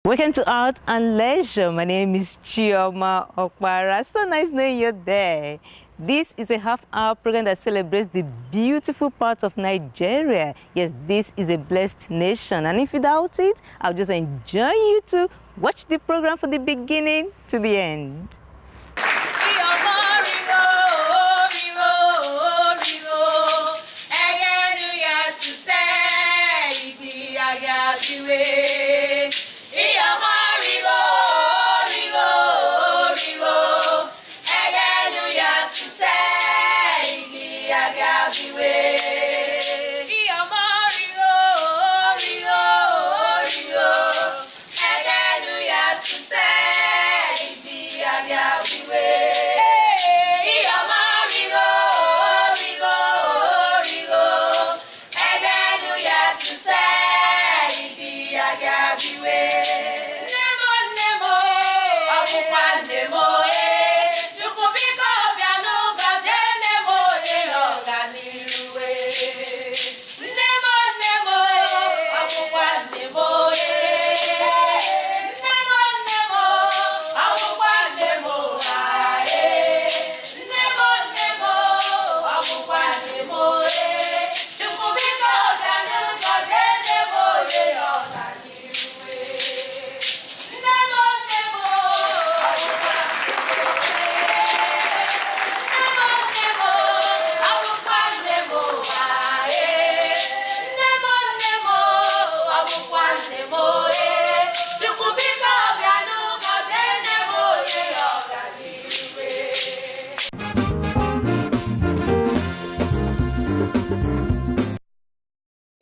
Welcome to Art and Leisure. My name is Chioma Okpara. So nice knowing you there. This is a half-hour program that celebrates the beautiful parts of Nigeria. Yes, this is a blessed nation. And if you doubt it, I'll just enjoy you to watch the program from the beginning to the end.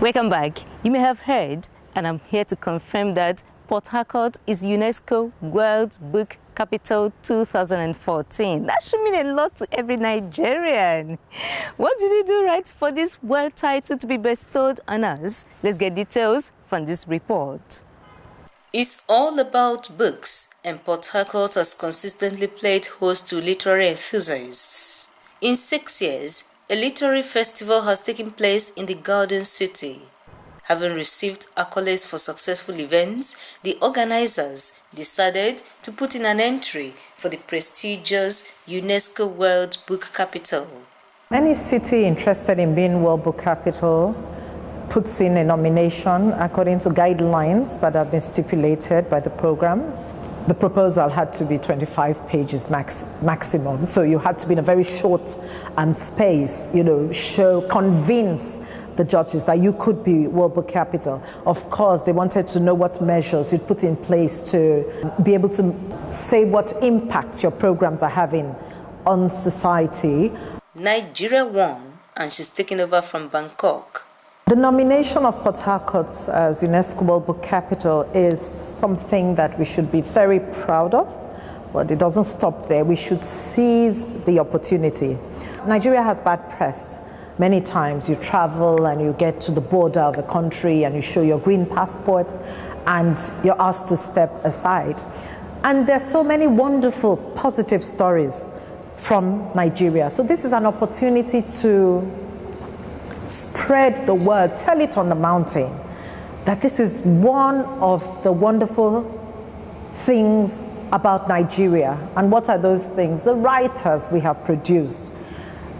Welcome back. You may have heard, and I'm here to confirm that Port Harcourt is UNESCO World Book Capital 2014. That should mean a lot to every Nigerian. What did you do right for this world title to be bestowed on us? Let's get details from this report. It's all about books, and Port Harcourt has consistently played host to literary enthusiasts. In 6 years, a literary festival has taken place in the Garden City. Having received accolades for successful events, the organizers decided to put in an entry for the prestigious UNESCO World Book Capital. Any city interested in being World Book Capital puts in a nomination according to guidelines that have been stipulated by the program. The proposal had to be 25 pages maximum, so you had to be in a very short space, convince the judges that you could be World Book Capital. Of course, they wanted to know what measures you'd put in place to be able to say what impact your programs are having on society. Nigeria won, and she's taking over from Bangkok. The nomination of Port Harcourt as UNESCO World Book Capital is something that we should be very proud of, but it doesn't stop there. We should seize the opportunity. Nigeria has bad press. Many times you travel and you get to the border of a country and you show your green passport and you're asked to step aside. And there's so many wonderful, positive stories from Nigeria. So this is an opportunity to spread the word, tell it on the mountain, that this is one of the wonderful things about Nigeria. And what are those things? The writers we have produced.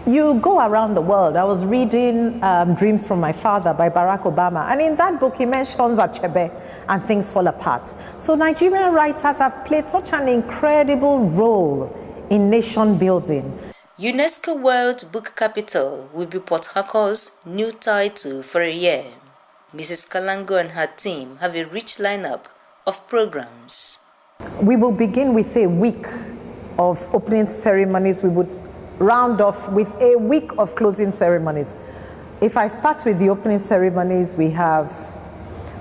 You go around the world. I was reading Dreams from My Father by Barack Obama, and in that book he mentions Achebe and Things Fall Apart. So Nigerian writers have played such an incredible role in nation building. UNESCO World Book Capital will be Port Harcourt's new title for a year. Mrs. Kalango and her team have a rich lineup of programs. We will begin with a week of opening ceremonies. We would round off with a week of closing ceremonies. If I start with the opening ceremonies, we have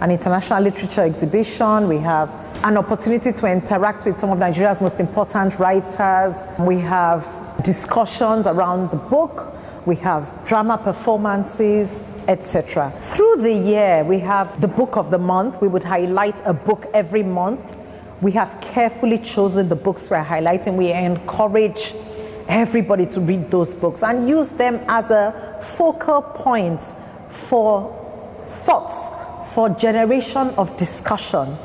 an international literature exhibition. We have an opportunity to interact with some of Nigeria's most important writers. We have discussions around the book. We have drama performances, etc. Through the year, we have the book of the month. We would highlight a book every month. We have carefully chosen the books we're highlighting. We encourage everybody to read those books and use them as a focal point for thoughts, for generation of discussion.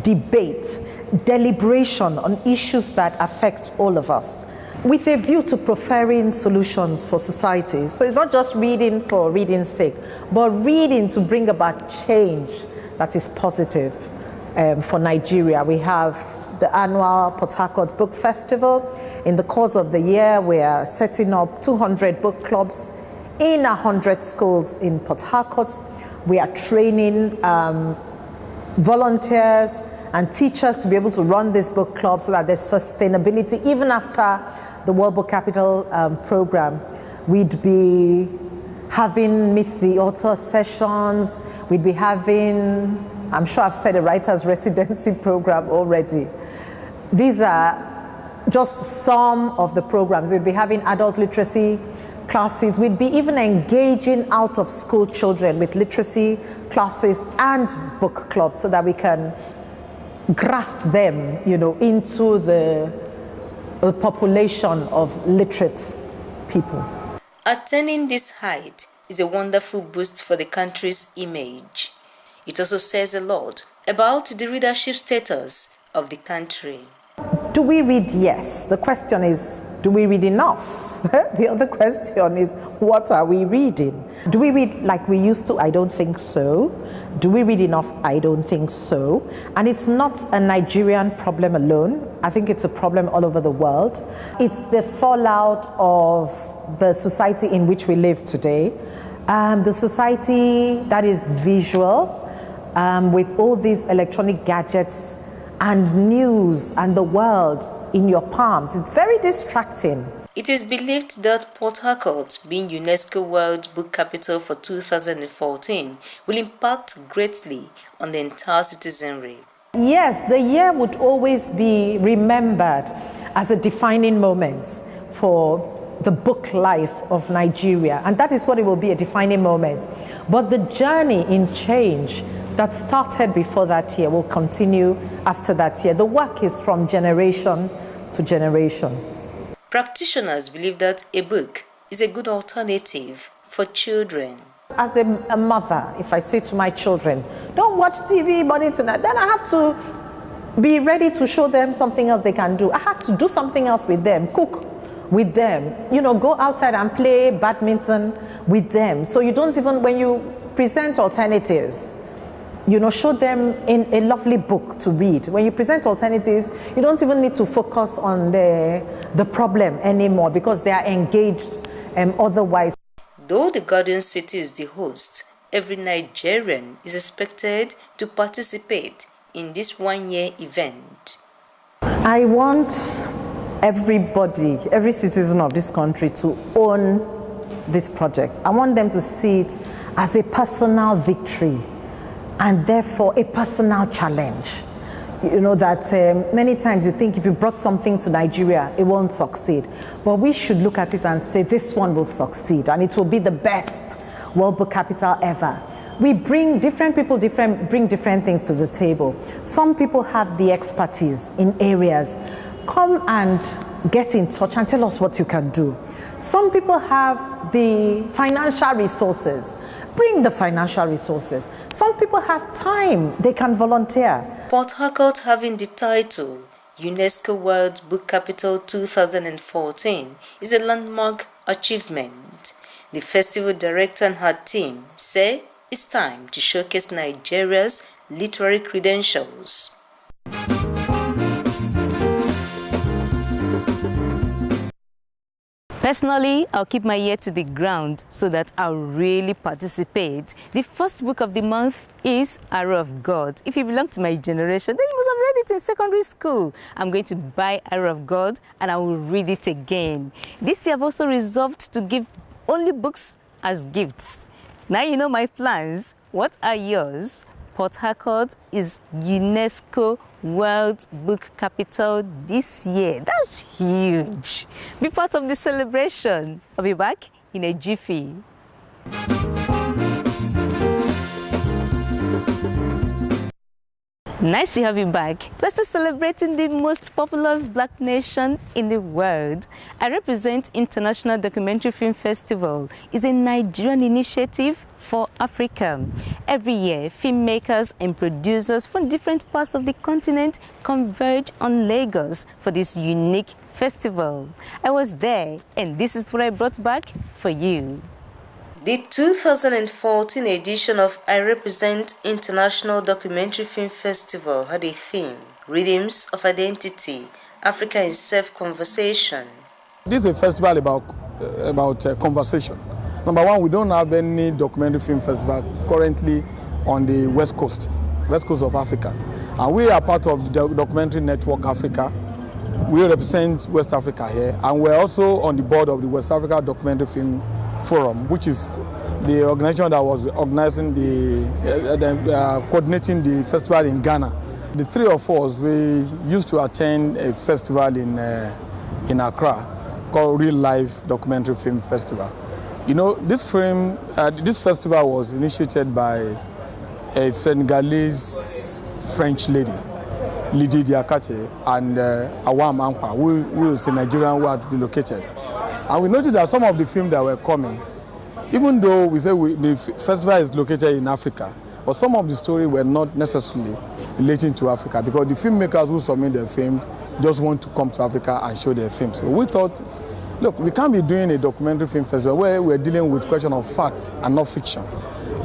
debate, deliberation on issues that affect all of us, with a view to preferring solutions for society. So it's not just reading for reading's sake, but reading to bring about change that is positive for Nigeria. We have the annual Port Harcourt Book Festival. In the course of the year, we are setting up 200 book clubs in 100 schools in Port Harcourt. We are training volunteers and teachers to be able to run this book club so that there's sustainability even after the World Book Capital program. We'd be having Meet the Author sessions. We'd be having, I'm sure I've said, a writer's residency program already. These are just some of the programs. We'd be having adult literacy classes. We'd be even engaging out of school children with literacy classes and book clubs so that we can graft them, into the population of literate people. Attaining this height is a wonderful boost for the country's image. It also says a lot about the readership status of the country. Do we read? Yes. The question is, do we read enough? The other question is, what are we reading? Do we read like we used to? I don't think so. Do we read enough? I don't think so. And it's not a Nigerian problem alone. I think it's a problem all over the world. It's the fallout of the society in which we live today. The society that is visual, with all these electronic gadgets and news and the world in your palms. It's very distracting. It is believed that Port Harcourt, being UNESCO World Book Capital for 2014, will impact greatly on the entire citizenry. Yes, the year would always be remembered as a defining moment for the book life of Nigeria, and that is what it will be, a defining moment. But the journey in change that started before that year will continue after that year. The work is from generation to generation. Practitioners believe that a book is a good alternative for children. As a mother, if I say to my children, don't watch TV morning to night, then I have to be ready to show them something else they can do. I have to do something else with them, cook with them, go outside and play badminton with them. So you don't even, when you present alternatives, show them in a lovely book to read. When you present alternatives, you don't even need to focus on the problem anymore because they are engaged otherwise. Though the Garden City is the host, every Nigerian is expected to participate in this one-year event. I want everybody, every citizen of this country to own this project. I want them to see it as a personal victory and therefore a personal challenge. That many times you think if you brought something to Nigeria, it won't succeed. But we should look at it and say this one will succeed and it will be the best World Book Capital ever. We bring different people, bring different things to the table. Some people have the expertise in areas. Come and get in touch and tell us what you can do. Some people have the financial resources. Bring the financial resources. Some people have time, they can volunteer. Port Harcourt, having the title UNESCO World Book Capital 2014, is a landmark achievement. The festival director and her team say it's time to showcase Nigeria's literary credentials. Personally, I'll keep my ear to the ground so that I'll really participate. The first book of the month is Arrow of God. If you belong to my generation, then you must have read it in secondary school. I'm going to buy Arrow of God and I will read it again. This year I've also resolved to give only books as gifts. Now you know my plans. What are yours? Port Harcourt is UNESCO World Book Capital this year. That's huge. Be part of the celebration. I'll be back in a jiffy. Nice to have you back. We're still celebrating the most populous black nation in the world. IREP'S International Documentary Film Festival is a Nigerian initiative for Africa. Every year, filmmakers and producers from different parts of the continent converge on Lagos for this unique festival. I was there, and this is what I brought back for you. The 2014 edition of IREP'S International Documentary Film Festival had a theme, Rhythms of Identity, Africa in Self-Conversation. This is a festival about conversation. Number one, we don't have any documentary film festival currently on the west coast of Africa. And we are part of the Documentary Network Africa. We represent West Africa here, and we're also on the board of the West Africa Documentary Film Forum, which is the organization that was organizing coordinating the festival in Ghana. The three of us, we used to attend a festival in Accra called Real Life Documentary Film Festival. You know, this festival was initiated by a Senegalese French lady, Lydie Diakate, and Awam Ankpa, who is a Nigerian who had relocated. And we noticed that some of the films that were coming, even though we say the festival is located in Africa, but some of the stories were not necessarily relating to Africa, because the filmmakers who submit their films just want to come to Africa and show their films. So we thought, look, we can't be doing a documentary film festival where we're dealing with question of fact and not fiction.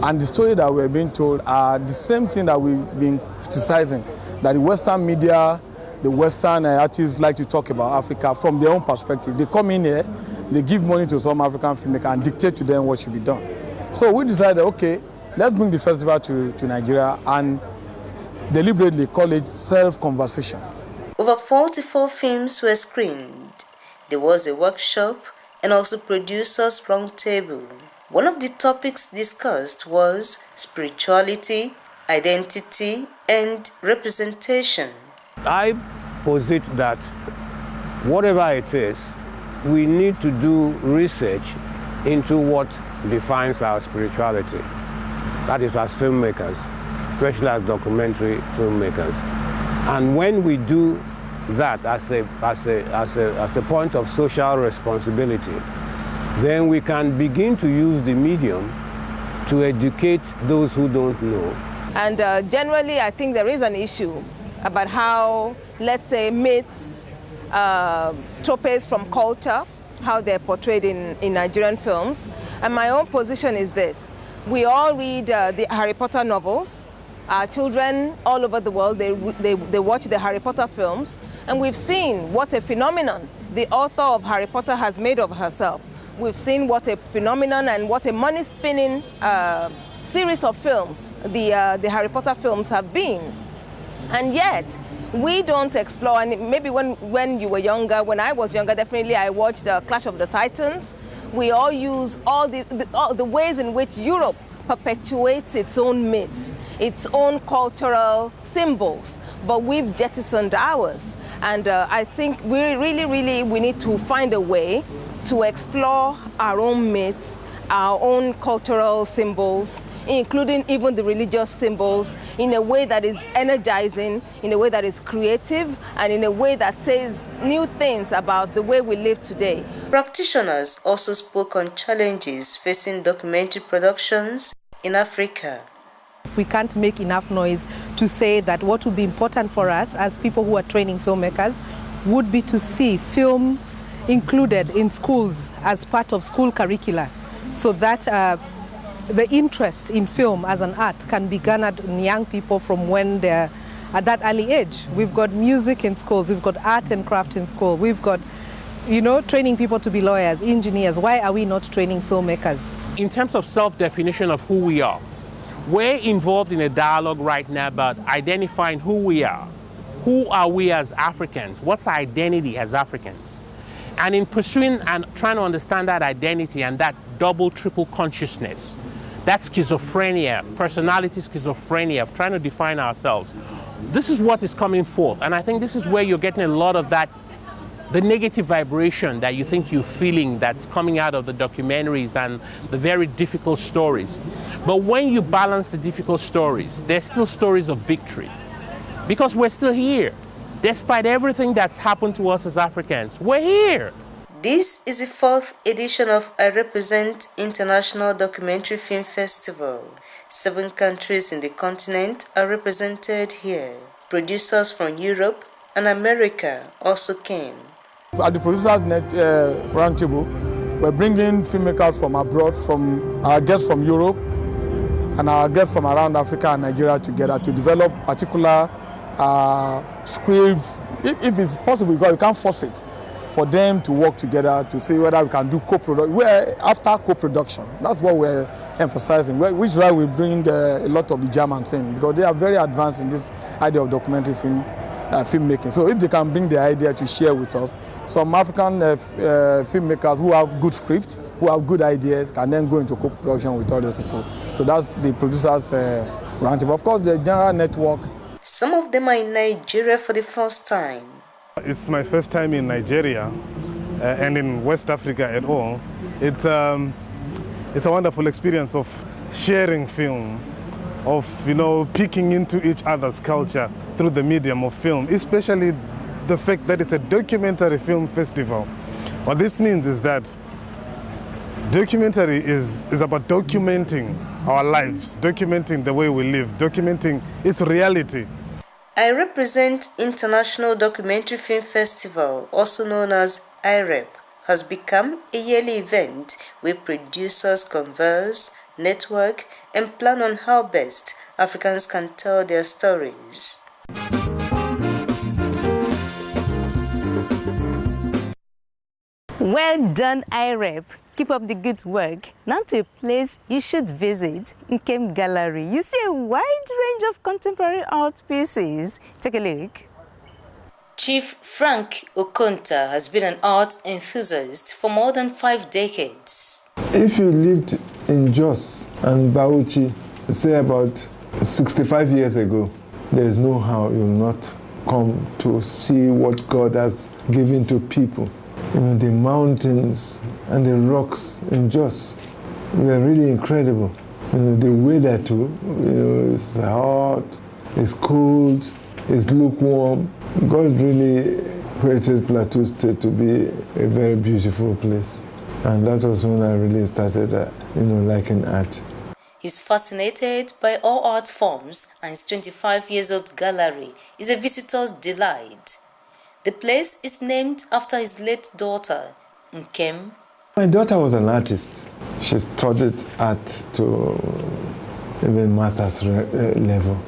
And the story that we're being told are the same thing that we've been criticizing, that the Western media, the Western artists like to talk about Africa from their own perspective. They come in here, they give money to some African filmmakers and dictate to them what should be done. So we decided, okay, let's bring the festival to Nigeria and deliberately call it Self-Conversation. Over 44 films were screened. There was a workshop and also producers' roundtable. One of the topics discussed was spirituality, identity, and representation. I posit that whatever it is, we need to do research into what defines our spirituality. That is, as filmmakers, especially as documentary filmmakers. And when we do that as a point of social responsibility, then we can begin to use the medium to educate those who don't know. And generally, I think there is an issue about how, let's say, myths, tropes from culture, how they're portrayed in Nigerian films. And my own position is this. We all read the Harry Potter novels. Our children all over the world, they watch the Harry Potter films. And we've seen what a phenomenon the author of Harry Potter has made of herself. We've seen what a phenomenon and what a money-spinning series of films the Harry Potter films have been. And yet, we don't explore, and maybe when you were younger, when I was younger, definitely I watched Clash of the Titans. We all use all the ways in which Europe perpetuates its own myths, its own cultural symbols, but we've jettisoned ours. And I think we need to find a way to explore our own myths, our own cultural symbols, including even the religious symbols, in a way that is energizing, in a way that is creative, and in a way that says new things about the way we live today. Practitioners also spoke on challenges facing documentary productions in Africa. We can't make enough noise to say that what would be important for us as people who are training filmmakers would be to see film included in schools as part of school curricula, so that the interest in film as an art can be garnered in young people from when they're at that early age. We've got music in schools, we've got art and craft in school, we've got, you know, training people to be lawyers, engineers. Why are we not training filmmakers? In terms of self-definition of who we are, we're involved in a dialogue right now about identifying who we are. Who are we as Africans? What's our identity as Africans? And in pursuing and trying to understand that identity and that double, triple consciousness, that schizophrenia, personality schizophrenia of trying to define ourselves, this is what is coming forth. And I think this is where you're getting a lot of that, the negative vibration that you think you're feeling that's coming out of the documentaries and the very difficult stories. But when you balance the difficult stories, there's still stories of victory. because we're still here. Despite everything that's happened to us as Africans, we're here. This is the 4th edition of I Represent International Documentary Film Festival. 7 countries in the continent are represented here. Producers from Europe and America also came. At the Producers Net Roundtable, we're bringing filmmakers from abroad, from our guests from Europe and our guests from around Africa and Nigeria together to develop particular scripts, if it's possible, because you can't force it, for them to work together to see whether we can do co-production. We're after co-production. That's what we're emphasizing, which is why we bring a lot of the Germans in, because they are very advanced in this idea of documentary filmmaking. So if they can bring the idea to share with us, some African filmmakers who have good scripts, who have good ideas, can then go into co-production with other people. So that's the Producers Roundtable. Of course, the general network. Some of them are in Nigeria for the first time. It's my first time in Nigeria and in West Africa at all. It's a wonderful experience of sharing film, of peeking into each other's culture through the medium of film, especially the fact that it's a documentary film festival. What this means is that documentary is about documenting our lives, documenting the way we live, documenting its reality. I Represent International Documentary Film Festival, also known as IREP, has become a yearly event where producers converse, network, and plan on how best Africans can tell their stories. Well done, IREP. Keep up the good work. Now to a place you should visit, Nkem Gallery. You see a wide range of contemporary art pieces. Take a look. Chief Frank Okonta has been an art enthusiast for more than 5 decades. If you lived in Jos and Bauchi, say about 65 years ago, there's no how you'll not come to see what God has given to people. The mountains and the rocks in Jos were really incredible. The weather too, it's hot, it's cold, it's lukewarm. God really created Plateau State to be a very beautiful place. And that was when I really started, liking art. He's fascinated by all art forms, and his 25-year-old gallery is a visitor's delight. The place is named after his late daughter, Nkem. My daughter was an artist. She studied art to even master's level.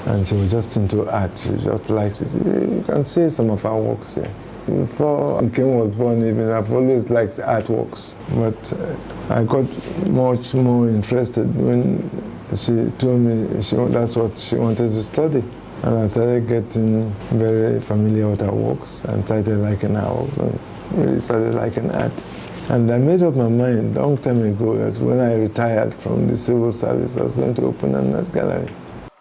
And she was just into art. She just liked it. You can see some of her works here. Before Nkem was born, even I've always liked artworks. But I got much more interested when she told me that's what she wanted to study. And I started getting very familiar with her works and started liking her works and really started liking art. And I made up my mind a long time ago that when I retired from the civil service, I was going to open an art gallery.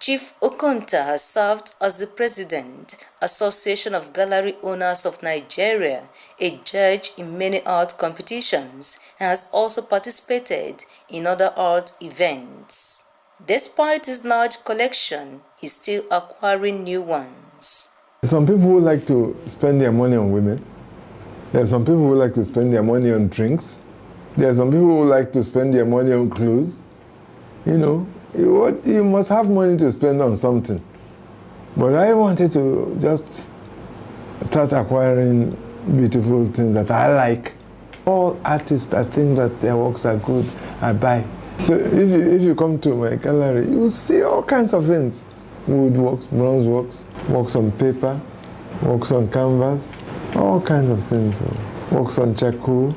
Chief Okonta has served as the president, Association of Gallery Owners of Nigeria, a judge in many art competitions, and has also participated in other art events. Despite his large collection, he's still acquiring new ones. Some people who like to spend their money on women. There are some people who like to spend their money on drinks. There are some people who like to spend their money on clothes. You must have money to spend on something. But I wanted to just start acquiring beautiful things that I like. All artists, I think that their works are good, I buy. So if you come to my gallery, you will see all kinds of things. Woodworks, bronze works, works on paper, works on canvas, all kinds of things. Works on charcoal,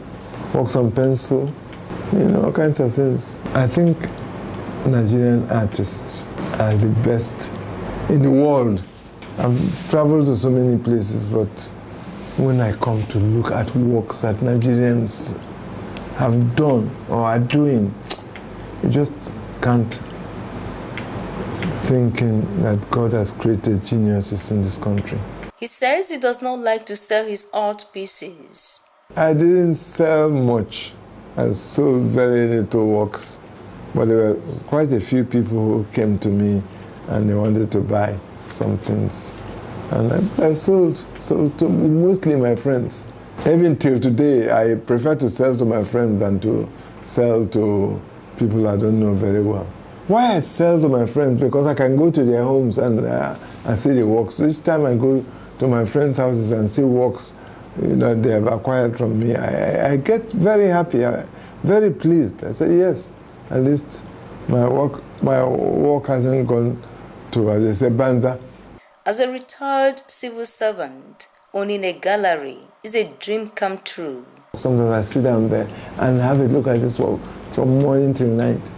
works on pencil, all kinds of things. I think Nigerian artists are the best in the world. I've traveled to so many places, but when I come to look at works that Nigerians have done or are doing, you just can't thinking that God has created geniuses in this country. He says he does not like to sell his art pieces. I didn't sell much. I sold very little works. But there were quite a few people who came to me and they wanted to buy. some things. And I sold to mostly my friends. Even till today, I prefer to sell to my friends than to sell to people I don't know very well. Why I sell to my friends? Because I can go to their homes and see the works. Each time I go to my friends' houses and see works they have acquired from me, I get very happy, very pleased. I say, yes, at least my work hasn't gone to, as they say, Banza. As a retired civil servant, owning a gallery is a dream come true. Sometimes I sit down there and have a look at this work from morning till night.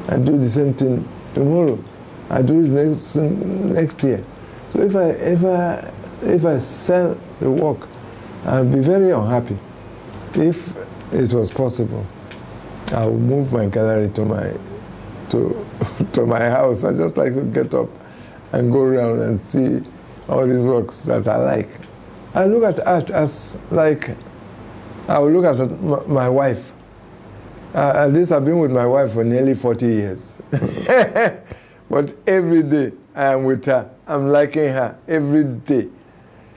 I do the same thing tomorrow. I do it next year. So if I sell the work, I'll be very unhappy. If it was possible, I would move my gallery to my house. I just like to get up and go around and see all these works that I like. I look at art as like I will look at my wife. At least I've been with my wife for nearly 40 years. But every day I am with her. I'm liking her every day.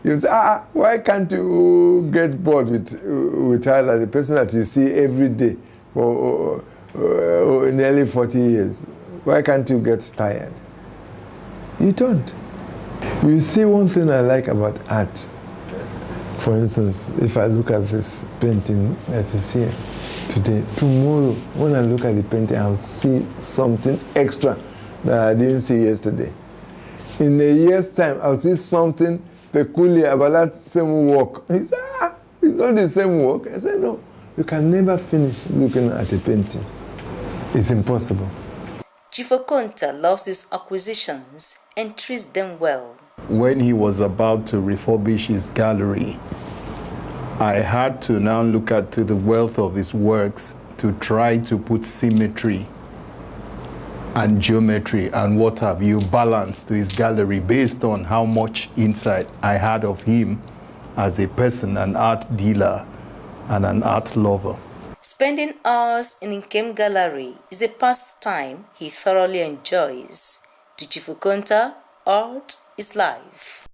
You say, why can't you get bored with her, like the person that you see every day for nearly 40 years? Why can't you get tired? You don't. You see, one thing I like about art, for instance, if I look at this painting that is here today, tomorrow, when I look at the painting, I'll see something extra that I didn't see yesterday. In a year's time, I'll see something peculiar about that same work. He said, it's not the same work. I said, no, you can never finish looking at a painting. It's impossible. Chief Okonta loves his acquisitions and treats them well. When he was about to refurbish his gallery, I had to now look at the wealth of his works to try to put symmetry and geometry and what have you balance to his gallery based on how much insight I had of him as a person, an art dealer and an art lover. Spending hours in Nkem Gallery is a pastime he thoroughly enjoys. To Chief Okonta, art is life.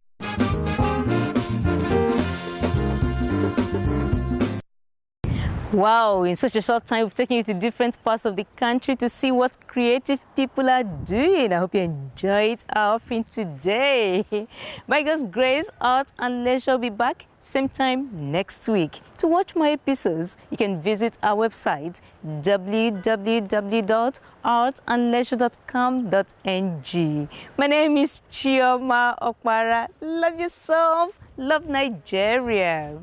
Wow, in such a short time, we've taken you to different parts of the country to see what creative people are doing. I hope you enjoyed our film today. By God's grace, Art and Leisure will be back same time next week. To watch more episodes, you can visit our website, www.artandleisure.com.ng. My name is Chioma Okpara. Love yourself, love Nigeria.